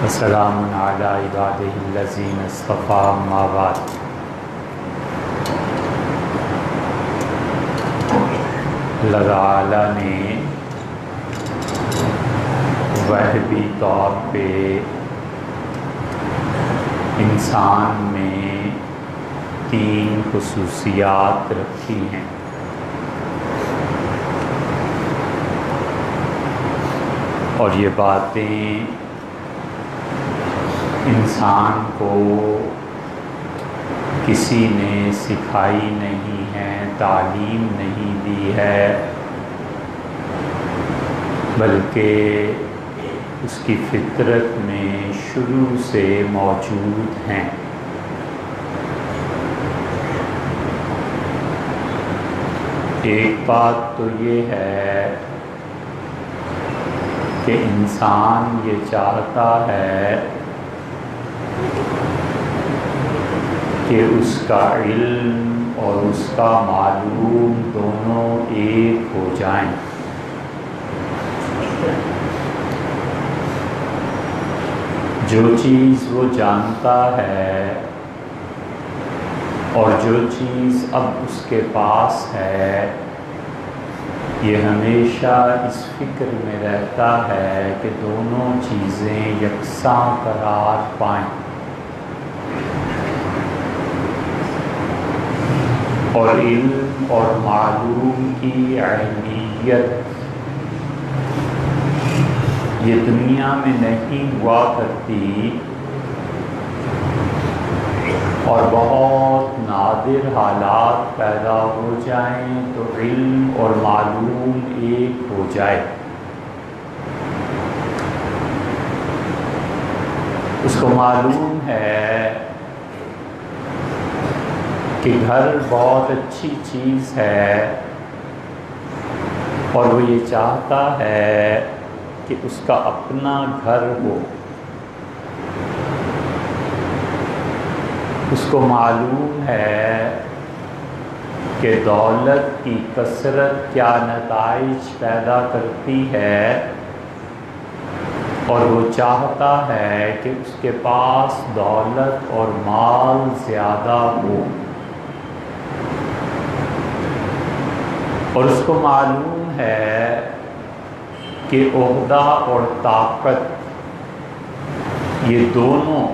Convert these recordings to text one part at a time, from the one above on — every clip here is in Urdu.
وسلام علی عبادہ الذین اصطفیٰ اما بعد۔ اللہ تعالیٰ نے وہبی طور پہ انسان میں 3 خصوصیات رکھی ہیں۔ اور یہ باتیں انسان کو کسی نے سکھائی نہیں ہے، تعلیم نہیں دی ہے، بلکہ اس کی فطرت میں شروع سے موجود ہیں۔ ایک بات تو یہ ہے کہ انسان یہ چاہتا ہے کہ اس کا علم اور اس کا معلوم دونوں ایک ہو جائیں۔ جو چیز وہ جانتا ہے اور جو چیز اب اس کے پاس ہے، یہ ہمیشہ اس فکر میں رہتا ہے کہ دونوں چیزیں یکساں قرار پائیں، اور علم اور معلوم کی اہمیت یہ دنیا میں نہیں ہوا کرتی، اور بہت نادر حالات پیدا ہو جائیں تو علم اور معلوم ایک ہو جائے۔ اس کو معلوم ہے کہ گھر بہت اچھی چیز ہے، اور وہ یہ چاہتا ہے کہ اس کا اپنا گھر ہو۔ اس کو معلوم ہے کہ دولت کی کثرت کیا نتائج پیدا کرتی ہے، اور وہ چاہتا ہے کہ اس کے پاس دولت اور مال زیادہ ہو، اور اس کو معلوم ہے کہ عہدہ اور طاقت یہ دونوں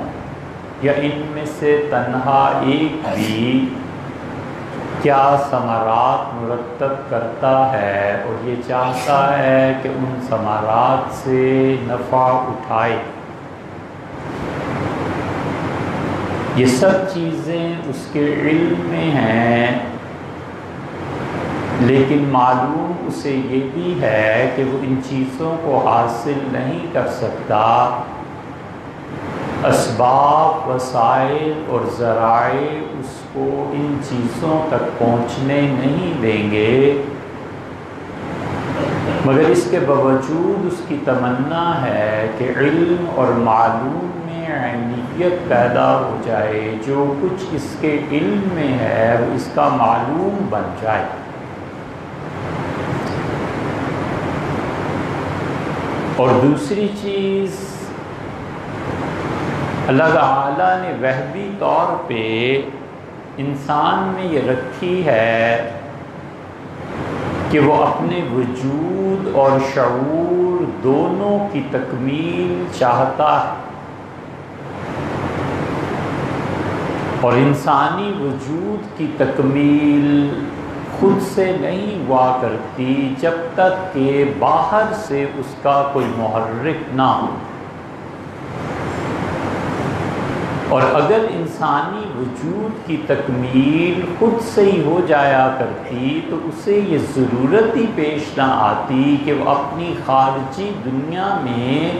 یا ان میں سے تنہا ایک بھی کیا ثمرات مرتب کرتا ہے، اور یہ چاہتا ہے کہ ان ثمرات سے نفع اٹھائے۔ یہ سب چیزیں اس کے علم میں ہیں، لیکن معلوم اسے یہ بھی ہے کہ وہ ان چیزوں کو حاصل نہیں کر سکتا۔ اسباب، وسائل اور ذرائع اس کو ان چیزوں تک پہنچنے نہیں دیں گے، مگر اس کے باوجود اس کی تمنا ہے کہ علم اور معلوم میں عینیت پیدا ہو جائے، جو کچھ اس کے علم میں ہے وہ اس کا معلوم بن جائے۔ اور دوسری چیز اللہ تعالیٰ نے وہبی طور پہ انسان میں یہ رکھی ہے کہ وہ اپنے وجود اور شعور دونوں کی تکمیل چاہتا ہے، اور انسانی وجود کی تکمیل خود سے نہیں ہوا کرتی جب تک کہ باہر سے اس کا کوئی محرک نہ ہو، اور اگر انسانی وجود کی تکمیل خود سے ہی ہو جایا کرتی تو اسے یہ ضرورت ہی پیش نہ آتی کہ وہ اپنی خارجی دنیا میں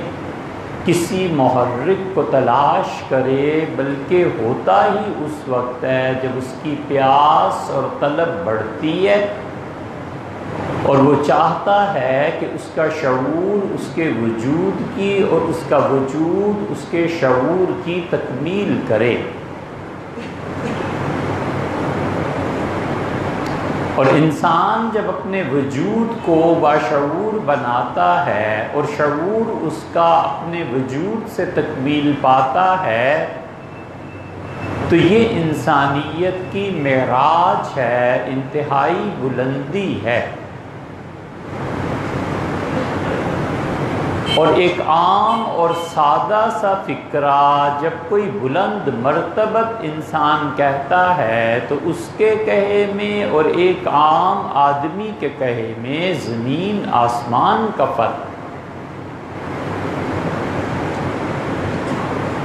کسی محرک کو تلاش کرے، بلکہ ہوتا ہی اس وقت ہے جب اس کی پیاس اور طلب بڑھتی ہے، اور وہ چاہتا ہے کہ اس کا شعور اس کے وجود کی اور اس کا وجود اس کے شعور کی تکمیل کرے۔ اور انسان جب اپنے وجود کو باشعور بناتا ہے اور شعور اس کا اپنے وجود سے تکمیل پاتا ہے تو یہ انسانیت کی معراج ہے، انتہائی بلندی ہے۔ اور ایک عام اور سادہ سا فکرہ جب کوئی بلند مرتبت انسان کہتا ہے تو اس کے کہے میں اور ایک عام آدمی کے کہے میں زمین آسمان کا فرق۔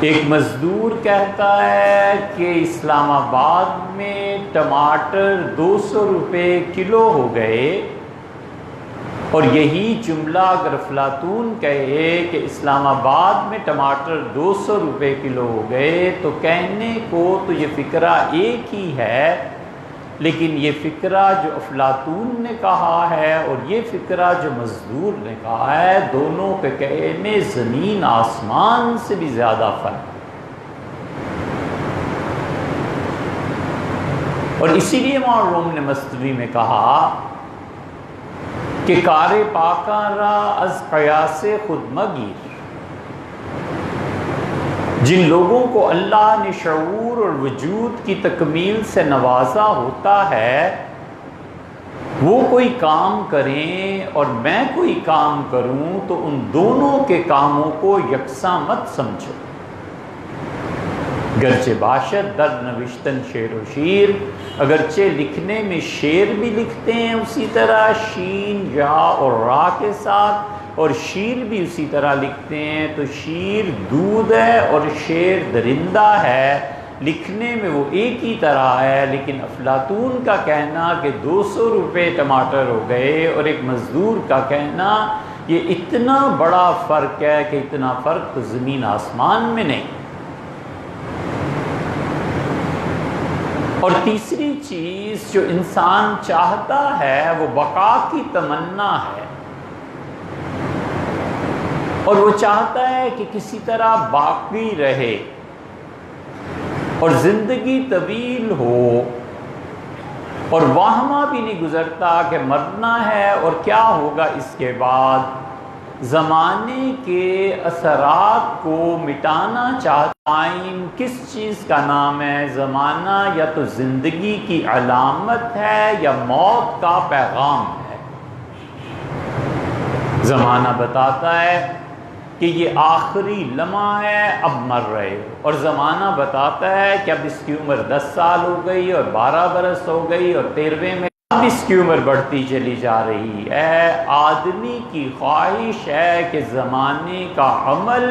ایک مزدور کہتا ہے کہ اسلام آباد میں ٹماٹر 200 روپے کلو ہو گئے، اور یہی جملہ اگر افلاطون کہے کہ اسلام آباد میں ٹماٹر 200 روپے کلو ہو گئے تو کہنے کو تو یہ فکرہ ایک ہی ہے، لیکن یہ فکرہ جو افلاطون نے کہا ہے اور یہ فکرہ جو مزدور نے کہا ہے، دونوں کے کہے میں زمین آسمان سے بھی زیادہ فرق۔ اور اسی لیے امام روم نے مصنوی میں کہا کہ کار پاکاں را از قیاس خود مگیر۔ جن لوگوں کو اللہ نے شعور اور وجود کی تکمیل سے نوازا ہوتا ہے وہ کوئی کام کریں اور میں کوئی کام کروں تو ان دونوں کے کاموں کو یکساں مت سمجھو۔ گرچہ باشد در نوشتن شعر و شیر، اگرچہ لکھنے میں شعر بھی لکھتے ہیں اسی طرح شین یا اور را کے ساتھ، اور شیر بھی اسی طرح لکھتے ہیں، تو شیر دودھ ہے اور شعر درندہ ہے، لکھنے میں وہ ایک ہی طرح ہے۔ لیکن افلاطون کا کہنا کہ 200 روپے ٹماٹر ہو گئے اور ایک مزدور کا کہنا یہ اتنا بڑا فرق ہے کہ اتنا فرق تو زمین آسمان میں نہیں۔ اور تیسری چیز جو انسان چاہتا ہے وہ بقا کی تمنا ہے، اور وہ چاہتا ہے کہ کسی طرح باقی رہے اور زندگی طویل ہو، اور وہمہ بھی نہیں گزرتا کہ مرنا ہے اور کیا ہوگا اس کے بعد۔ زمانے کے اثرات کو مٹانا چاہتا۔ ٹائم کس چیز کا نام ہے؟ زمانہ یا تو زندگی کی علامت ہے یا موت کا پیغام ہے۔ زمانہ بتاتا ہے کہ یہ آخری لمحہ ہے، اب مر رہے ہو، اور زمانہ بتاتا ہے کہ اب اس کی عمر 10 سال ہو گئی اور 12 برس ہو گئی اور 13ویں میں اب اس کی عمر بڑھتی چلی جا رہی ہے۔ آدمی کی خواہش ہے کہ زمانے کا عمل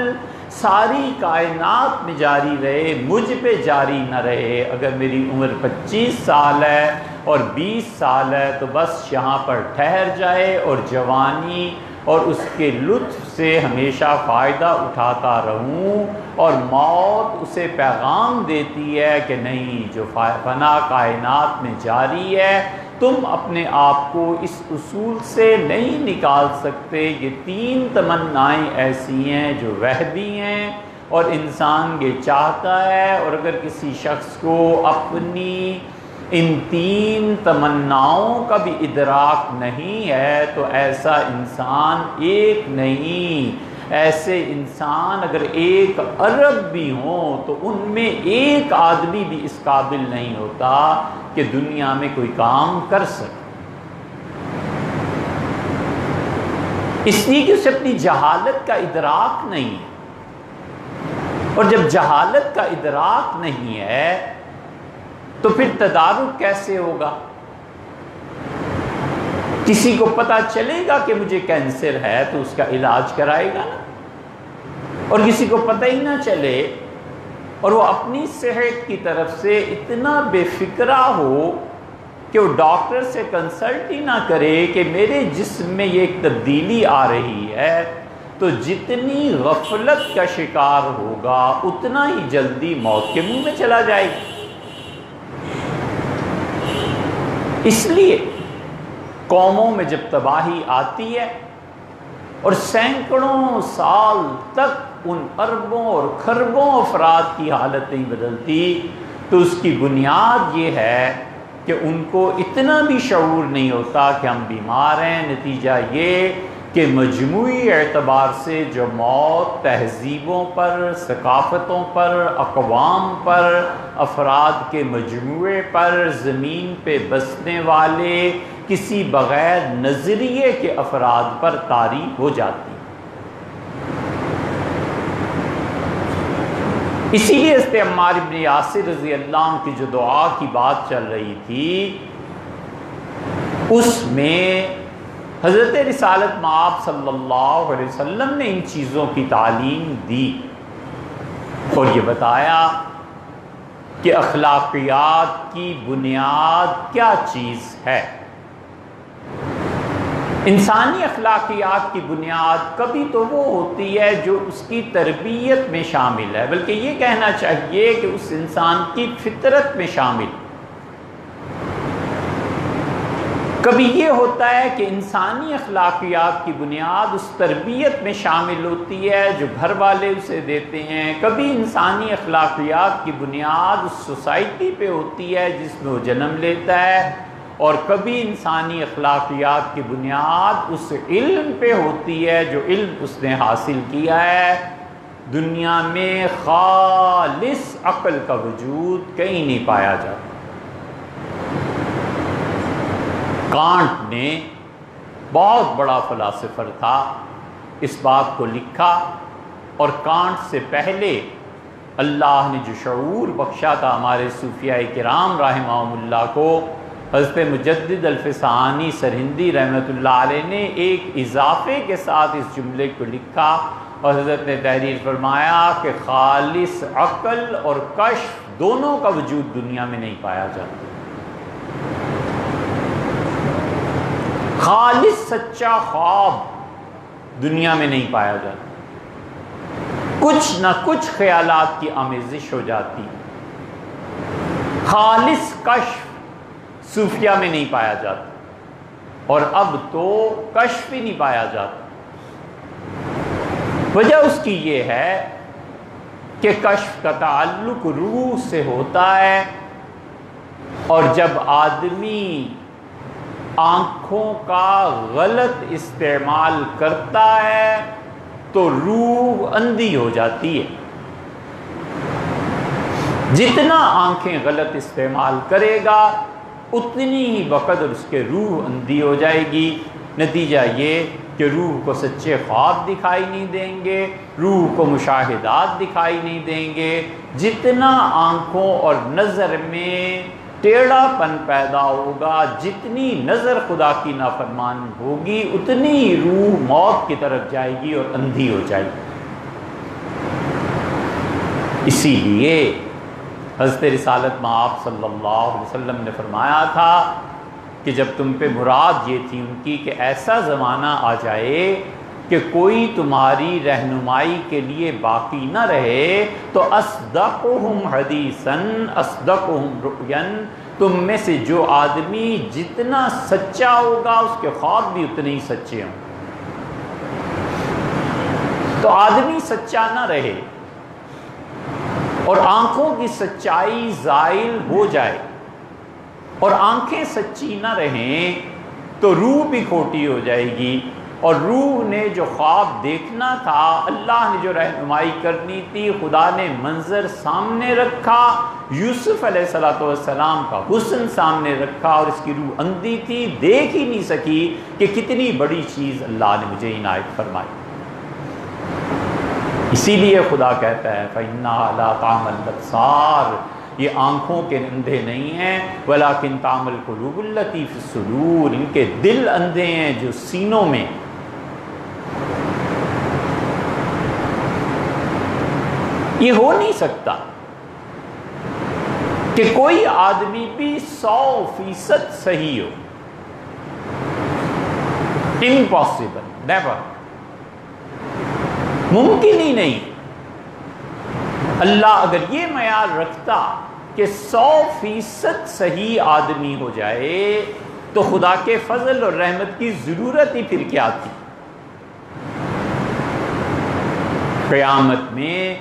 ساری کائنات میں جاری رہے، مجھ پہ جاری نہ رہے۔ اگر میری عمر 25 سال ہے اور 20 سال ہے تو بس یہاں پر ٹھہر جائے اور جوانی اور اس کے لطف سے ہمیشہ فائدہ اٹھاتا رہوں، اور موت اسے پیغام دیتی ہے کہ نہیں، جو فنا کائنات میں جاری ہے تم اپنے آپ کو اس اصول سے نہیں نکال سکتے۔ یہ 3 تمنائیں ایسی ہیں جو وحدی ہیں اور انسان یہ چاہتا ہے، اور اگر کسی شخص کو اپنی ان 3 تمناؤں کا بھی ادراک نہیں ہے تو ایسا انسان ایک نہیں، ایسے انسان اگر 1 ارب بھی ہوں تو ان میں ایک آدمی بھی اس قابل نہیں ہوتا کہ دنیا میں کوئی کام کر سکے، اس لیے کہ اسے اپنی جہالت کا ادراک نہیں ہے۔ اور جب جہالت کا ادراک نہیں ہے تو پھر تدارک کیسے ہوگا؟ کسی کو پتہ چلے گا کہ مجھے کینسر ہے تو اس کا علاج کرائے گا نا، اور کسی کو پتہ ہی نہ چلے اور وہ اپنی صحت کی طرف سے اتنا بے فکرہ ہو کہ وہ ڈاکٹر سے کنسلٹ ہی نہ کرے کہ میرے جسم میں یہ ایک تبدیلی آ رہی ہے، تو جتنی غفلت کا شکار ہوگا اتنا ہی جلدی موت کے منہ میں چلا جائے گا۔ اس لیے قوموں میں جب تباہی آتی ہے اور سینکڑوں سال تک ان اربوں اور کھربوں افراد کی حالت نہیں بدلتی، تو اس کی بنیاد یہ ہے کہ ان کو اتنا بھی شعور نہیں ہوتا کہ ہم بیمار ہیں۔ نتیجہ یہ کہ مجموعی اعتبار سے جو موت تہذیبوں پر، ثقافتوں پر، اقوام پر، افراد کے مجموعے پر، زمین پہ بسنے والے کسی بغیر نظریے کے افراد پر طاری ہو جاتی۔ اسی لیے حضرت عمار بن یاسر رضی اللہ عنہ کی جو دعا کی بات چل رہی تھی، اس میں حضرت رسالت مآب صلی اللہ علیہ وسلم نے ان چیزوں کی تعلیم دی اور یہ بتایا کہ اخلاقیات کی بنیاد کیا چیز ہے۔ انسانی اخلاقیات کی بنیاد کبھی تو وہ ہوتی ہے جو اس کی تربیت میں شامل ہے، بلکہ یہ کہنا چاہیے کہ اس انسان کی فطرت میں شامل۔ کبھی یہ ہوتا ہے کہ انسانی اخلاقیات کی بنیاد اس تربیت میں شامل ہوتی ہے جو گھر والے اسے دیتے ہیں، کبھی انسانی اخلاقیات کی بنیاد اس سوسائٹی پہ ہوتی ہے جس میں وہ جنم لیتا ہے، اور کبھی انسانی اخلاقیات کی بنیاد اس علم پہ ہوتی ہے جو علم اس نے حاصل کیا ہے۔ دنیا میں خالص عقل کا وجود کہیں نہیں پایا جاتا۔ کانٹ نے، بہت بڑا فلاسفر تھا، اس بات کو لکھا، اور کانٹ سے پہلے اللہ نے جو شعور بخشا تھا ہمارے صوفیاء کرام رحمہم اللہ کو، حضرت مجدد الفسانی سرہندی رحمۃ اللہ علیہ نے ایک اضافے کے ساتھ اس جملے کو لکھا، اور حضرت نے تحریر فرمایا کہ خالص عقل اور کشف دونوں کا وجود دنیا میں نہیں پایا جاتا۔ خالص سچا خواب دنیا میں نہیں پایا جاتا، کچھ نہ کچھ خیالات کی آمیزش ہو جاتی۔ خالص کشف صوفیہ میں نہیں پایا جاتا، اور اب تو کشف ہی نہیں پایا جاتا۔ وجہ اس کی یہ ہے کہ کشف کا تعلق روح سے ہوتا ہے، اور جب آدمی آنکھوں کا غلط استعمال کرتا ہے تو روح اندھی ہو جاتی ہے۔ جتنا آنکھیں غلط استعمال کرے گا اتنی ہی بقدر اس کے روح اندھی ہو جائے گی۔ نتیجہ یہ کہ روح کو سچے خواب دکھائی نہیں دیں گے، روح کو مشاہدات دکھائی نہیں دیں گے۔ جتنا آنکھوں اور نظر میں ٹیڑھا پن پیدا ہوگا، جتنی نظر خدا کی نافرمان ہوگی، اتنی روح موت کی طرف جائے گی اور اندھی ہو جائے گی۔ اسی لیے حضرت رسالت مآب صلی اللہ علیہ وسلم نے فرمایا تھا کہ جب تم پہ مراد یہ تھی ان کی کہ ایسا زمانہ آ جائے کہ کوئی تمہاری رہنمائی کے لیے باقی نہ رہے، تو اصدقہم حدیثاً اصدقہم رؤیاً، تم میں سے جو آدمی جتنا سچا ہوگا اس کے خواب بھی اتنے ہی سچے ہوں۔ تو آدمی سچا نہ رہے اور آنکھوں کی سچائی زائل ہو جائے اور آنکھیں سچی نہ رہیں تو روح بھی کھوٹی ہو جائے گی، اور روح نے جو خواب دیکھنا تھا، اللہ نے جو رہنمائی کرنی تھی، خدا نے منظر سامنے رکھا، یوسف علیہ السلام کا حسن سامنے رکھا، اور اس کی روح اندھی تھی، دیکھ ہی نہیں سکی کہ کتنی بڑی چیز اللہ نے مجھے عنایت فرمائی۔ اسی لیے خدا کہتا ہے فَإِنَّهَا لَا تَعْمَى الْأَبْصَارُ، یہ آنکھوں کے اندھے نہیں ہیں، وَلَكِنْ تَعْمَى الْقُلُوبُ الَّتِي فِي الصُّدُورِ، ان کے دل اندھے ہیں جو سینوں میں۔ یہ ہو نہیں سکتا کہ کوئی آدمی بھی 100% صحیح ہو، امپاسبل، نیور، ممکن ہی نہیں۔ اللہ اگر یہ معیار رکھتا کہ 100% صحیح آدمی ہو جائے تو خدا کے فضل اور رحمت کی ضرورت ہی پھر کیا تھی؟ قیامت میں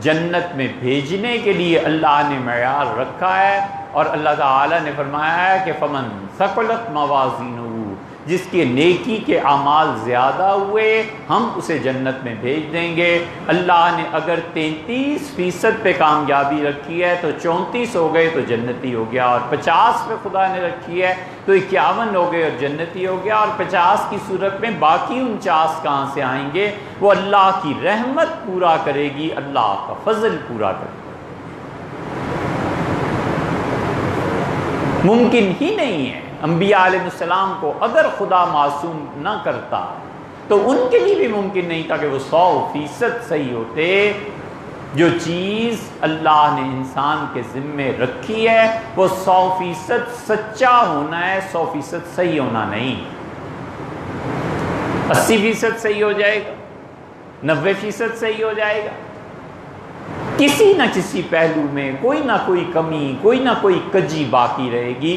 جنت میں بھیجنے کے لیے اللہ نے معیار رکھا ہے اور اللہ تعالیٰ نے فرمایا ہے کہ فمن ثقلت موازینہ، جس کے نیکی کے اعمال زیادہ ہوئے ہم اسے جنت میں بھیج دیں گے۔ اللہ نے اگر 33% پہ کامیابی رکھی ہے تو 34 ہو گئے تو جنتی ہو گیا، اور 50 پہ خدا نے رکھی ہے تو 51 ہو گئے اور جنتی ہو گیا، اور 50 کی صورت میں باقی 49 کہاں سے آئیں گے؟ وہ اللہ کی رحمت پورا کرے گی، اللہ کا فضل پورا کرے گی۔ ممکن ہی نہیں ہے، انبیاء علیہ السلام کو اگر خدا معصوم نہ کرتا تو ان کے لیے بھی ممکن نہیں تھا کہ وہ 100% صحیح ہوتے۔ جو چیز اللہ نے انسان کے ذمے رکھی ہے وہ 100% سچا ہونا ہے، 100% صحیح ہونا نہیں۔ 80% صحیح ہو جائے گا، 90% صحیح ہو جائے گا، کسی نہ کسی پہلو میں کوئی نہ کوئی کمی، کوئی نہ کوئی کجی باقی رہے گی۔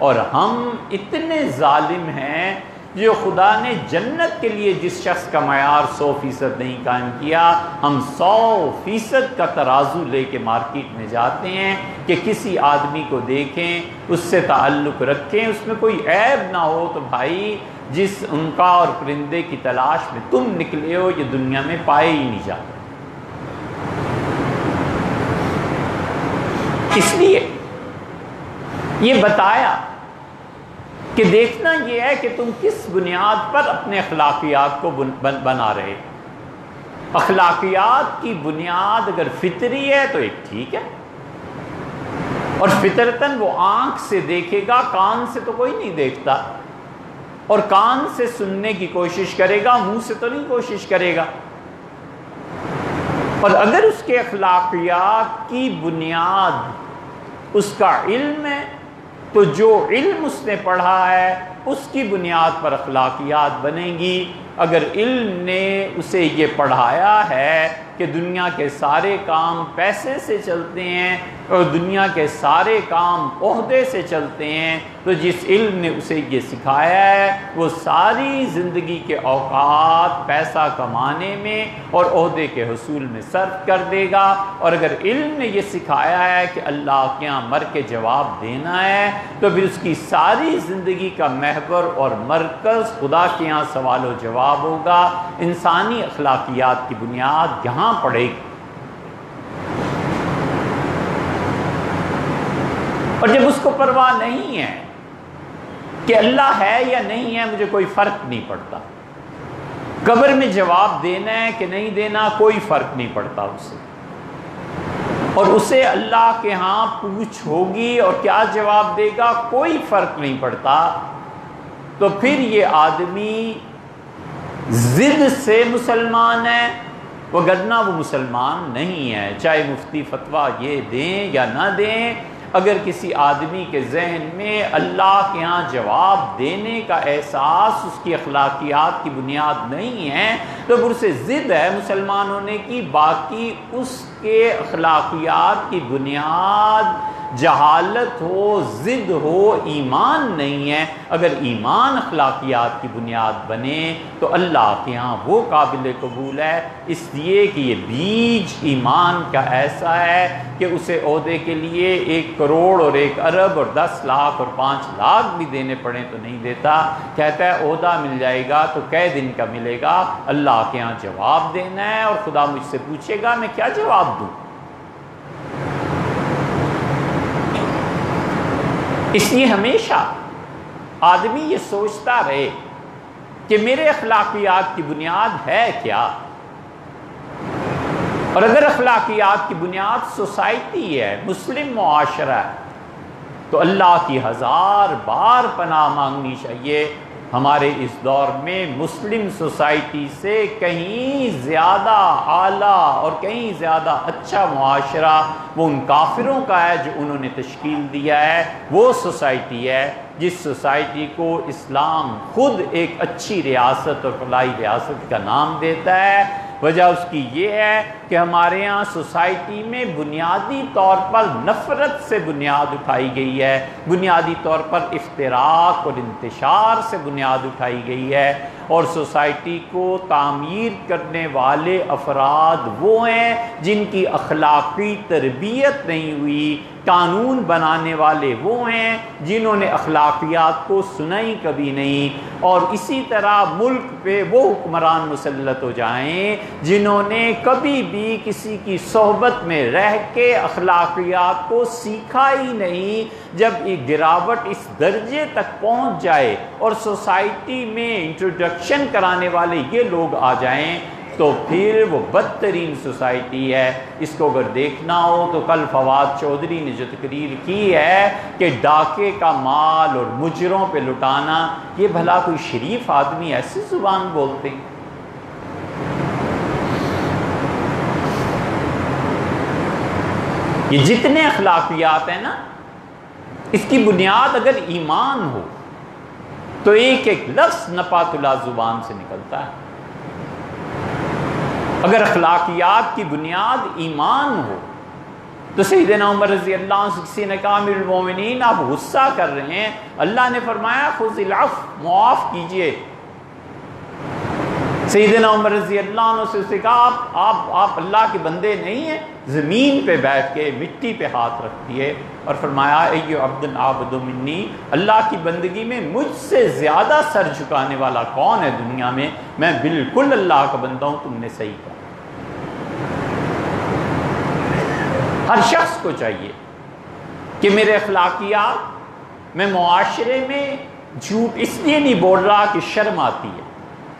اور ہم اتنے ظالم ہیں جو خدا نے جنت کے لیے جس شخص کا معیار 100% نہیں قائم کیا، ہم 100% کا ترازو لے کے مارکیٹ میں جاتے ہیں کہ کسی آدمی کو دیکھیں، اس سے تعلق رکھیں، اس میں کوئی عیب نہ ہو تو بھائی جس انکا اور پرندے کی تلاش میں تم نکلے ہو یہ دنیا میں پائے ہی نہیں جاتے۔ اس لیے یہ بتایا کہ دیکھنا یہ ہے کہ تم کس بنیاد پر اپنے اخلاقیات کو بنا رہے۔ اخلاقیات کی بنیاد اگر فطری ہے تو ایک ٹھیک ہے، اور فطرتاً وہ آنکھ سے دیکھے گا، کان سے تو کوئی نہیں دیکھتا، اور کان سے سننے کی کوشش کرے گا، منہ سے تو نہیں کوشش کرے گا۔ اور اگر اس کے اخلاقیات کی بنیاد اس کا علم ہے تو جو علم اس نے پڑھا ہے اس کی بنیاد پر اخلاقیات بنیں گی۔ اگر علم نے اسے یہ پڑھایا ہے کہ دنیا کے سارے کام پیسے سے چلتے ہیں اور دنیا کے سارے کام عہدے سے چلتے ہیں، تو جس علم نے اسے یہ سکھایا ہے وہ ساری زندگی کے اوقات پیسہ کمانے میں اور عہدے کے حصول میں صرف کر دے گا۔ اور اگر علم نے یہ سکھایا ہے کہ اللہ کے یہاں مر کے جواب دینا ہے تو پھر اس کی ساری زندگی کا محور اور مرکز خدا کے یہاں سوال و جواب ہوگا۔ انسانی اخلاقیات کی بنیاد یہاں پڑے گی۔ اور جب اس کو پرواہ نہیں ہے کہ اللہ ہے یا نہیں ہے، مجھے کوئی فرق نہیں پڑتا، قبر میں جواب دینا ہے کہ نہیں دینا کوئی فرق نہیں پڑتا اسے، اور اسے اللہ کے ہاں پوچھ ہوگی اور کیا جواب دے گا کوئی فرق نہیں پڑتا، تو پھر یہ آدمی ضد سے مسلمان ہے، وگرنہ وہ مسلمان نہیں ہے، چاہے مفتی فتویٰ یہ دیں یا نہ دیں۔ اگر کسی آدمی کے ذہن میں اللہ کے ہاں جواب دینے کا احساس اس کی اخلاقیات کی بنیاد نہیں ہے تو پھر اسے ضد ہے مسلمان ہونے کی، باقی اس کے اخلاقیات کی بنیاد جہالت ہو، ضد ہو، ایمان نہیں ہے۔ اگر ایمان اخلاقیات کی بنیاد بنے تو اللہ کے ہاں وہ قابل قبول ہے، اس لیے کہ یہ بیج ایمان کا ایسا ہے کہ اسے عہدے کے لیے 1 کروڑ اور 1 ارب اور 10 لاکھ اور 5 لاکھ بھی دینے پڑیں تو نہیں دیتا۔ کہتا ہے عہدہ مل جائے گا تو کئے دن کا ملے گا، اللہ کے ہاں جواب دینا ہے، اور خدا مجھ سے پوچھے گا میں کیا جواب دوں۔ اس لیے ہمیشہ آدمی یہ سوچتا رہے کہ میرے اخلاقیات کی بنیاد ہے کیا، اور اگر اخلاقیات کی بنیاد سوسائٹی ہے، مسلم معاشرہ ہے، تو اللہ کی 1000 بار پناہ مانگنی چاہیے۔ ہمارے اس دور میں مسلم سوسائٹی سے کہیں زیادہ اعلیٰ اور کہیں زیادہ اچھا معاشرہ وہ ان کافروں کا ہے جو انہوں نے تشکیل دیا ہے۔ وہ سوسائٹی ہے جس سوسائٹی کو اسلام خود ایک اچھی ریاست اور فلاحی ریاست کا نام دیتا ہے۔ وجہ اس کی یہ ہے کہ ہمارے یہاں سوسائٹی میں بنیادی طور پر نفرت سے بنیاد اٹھائی گئی ہے، بنیادی طور پر افتراق اور انتشار سے بنیاد اٹھائی گئی ہے، اور سوسائٹی کو تعمیر کرنے والے افراد وہ ہیں جن کی اخلاقی تربیت نہیں ہوئی، قانون بنانے والے وہ ہیں جنہوں نے اخلاقیات کو سنا ہی کبھی نہیں، اور اسی طرح ملک پہ وہ حکمران مسلط ہو جائیں جنہوں نے کبھی بھی کسی کی صحبت میں رہ کے اخلاقیات کو سیکھا ہی نہیں۔ جب یہ گراوٹ اس درجے تک پہنچ جائے اور سوسائٹی میں انٹروڈکشن کرانے والے یہ لوگ آ جائیں تو پھر وہ بدترین سوسائٹی ہے۔ اس کو اگر دیکھنا ہو تو کل فواد چودھری نے جو تقریر کی ہے کہ ڈاکے کا مال اور مجروں پہ لٹانا، یہ بھلا کوئی شریف آدمی ایسی زبان بولتے ہیں؟ یہ جتنے اخلاقیات ہیں نا، اس کی بنیاد اگر ایمان ہو تو ایک ایک لفظ نپات اللہ زبان سے نکلتا ہے۔ اگر اخلاقیات کی بنیاد ایمان ہو تو سیدنا عمر رضی اللہ عنہ سے کسی نے کہا امیر المومنین آپ غصہ کر رہے ہیں، اللہ نے فرمایا خذ العفو، معاف کیجئے۔ سیدنا عمر رضی اللہ عنہ سے اسے کہا آپ اللہ کے بندے نہیں ہیں؟ زمین پہ بیٹھ کے مٹی پہ ہاتھ رکھ دیے اور فرمایا ایو عبد عابد منی، اللہ کی بندگی میں مجھ سے زیادہ سر جھکانے والا کون ہے دنیا میں؟ میں بالکل اللہ کا بندہ ہوں، تم نے صحیح کہا۔ ہر شخص کو چاہیے کہ میرے اخلاقیات، میں معاشرے میں جھوٹ اس لیے نہیں بول رہا کہ شرم آتی ہے،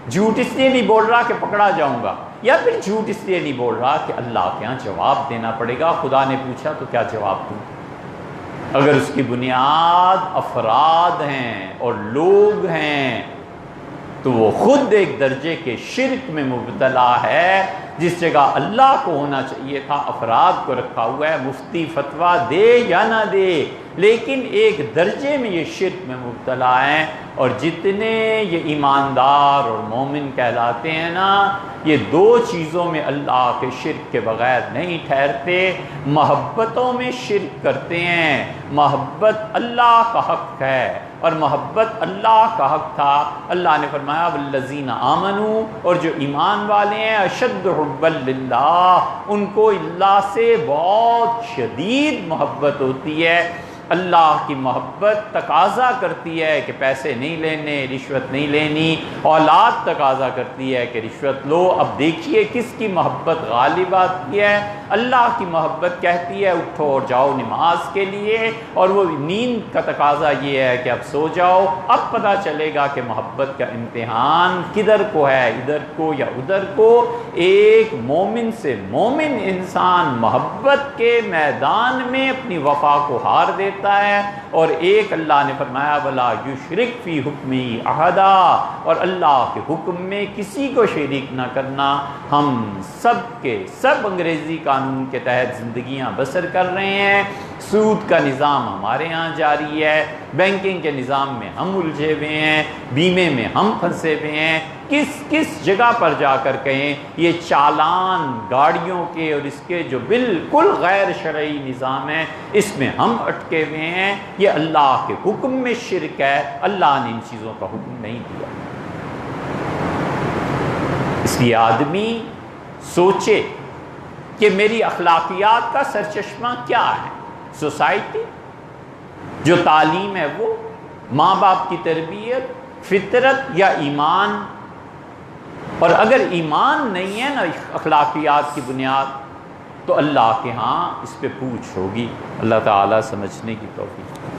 جھوٹ اس لیے نہیں بول رہا کہ پکڑا جاؤں گا، یا پھر جھوٹ اس لیے نہیں بول رہا کہ اللہ کے ہاں جواب دینا پڑے گا، خدا نے پوچھا تو کیا جواب دوں؟ اگر اس کی بنیاد افراد ہیں اور لوگ ہیں تو وہ خود ایک درجے کے شرک میں مبتلا ہے۔ جس جگہ اللہ کو ہونا چاہیے تھا افراد کو رکھا ہوا ہے، مفتی فتویٰ دے یا نہ دے، لیکن ایک درجے میں یہ شرک میں مبتلا ہیں۔ اور جتنے یہ ایماندار اور مومن کہلاتے ہیں نا، یہ دو چیزوں میں اللہ کے شرک کے بغیر نہیں ٹھہرتے۔ محبتوں میں شرک کرتے ہیں، محبت اللہ کا حق ہے اور محبت اللہ کا حق تھا۔ اللہ نے فرمایا والذین آمنوا، اور جو ایمان والے ہیں، اشد حبا للہ، ان کو اللہ سے بہت شدید محبت ہوتی ہے۔ اللہ کی محبت تقاضا کرتی ہے کہ پیسے نہیں لینے، رشوت نہیں لینی، اولاد تقاضا کرتی ہے کہ رشوت لو۔ اب دیکھیے کس کی محبت غالب آتی ہے؟ اللہ کی محبت کہتی ہے اٹھو اور جاؤ نماز کے لیے، اور وہ نیند کا تقاضا یہ ہے کہ اب سو جاؤ۔ اب پتہ چلے گا کہ محبت کا امتحان کدھر کو ہے، ادھر کو یا ادھر کو۔ ایک مومن سے مومن انسان محبت کے میدان میں اپنی وفا کو ہار دیتا ہے، اور ایک اللہ نے فرمایا ولا یشرک فی حکمی احدا، اور اللہ کے حکم میں کسی کو شریک نہ کرنا۔ ہم سب کے سب انگریزی قانون کے تحت زندگیاں بسر کر رہے ہیں، سود کا نظام ہمارے ہاں جاری ہے، بینکنگ کے نظام میں ہم الجھے ہوئے ہیں، بیمے میں ہم پھنسے ہوئے ہیں۔ کس جگہ پر جا کر کہیں یہ چالان گاڑیوں کے اور اس کے جو بالکل غیر شرعی نظام ہے، اس میں ہم اٹکے ہوئے ہیں۔ یہ اللہ کے حکم میں شرک ہے، اللہ نے ان چیزوں کا حکم نہیں دیا۔ اس لیے آدمی سوچے کہ میری اخلاقیات کا سرچشمہ کیا ہے؟ سوسائٹی، جو تعلیم ہے وہ، ماں باپ کی تربیت، فطرت یا ایمان؟ اور اگر ایمان نہیں ہے نا اخلاقیات کی بنیاد، تو اللہ کے ہاں اس پہ پوچھ ہوگی۔ اللہ تعالیٰ سمجھنے کی توفیق۔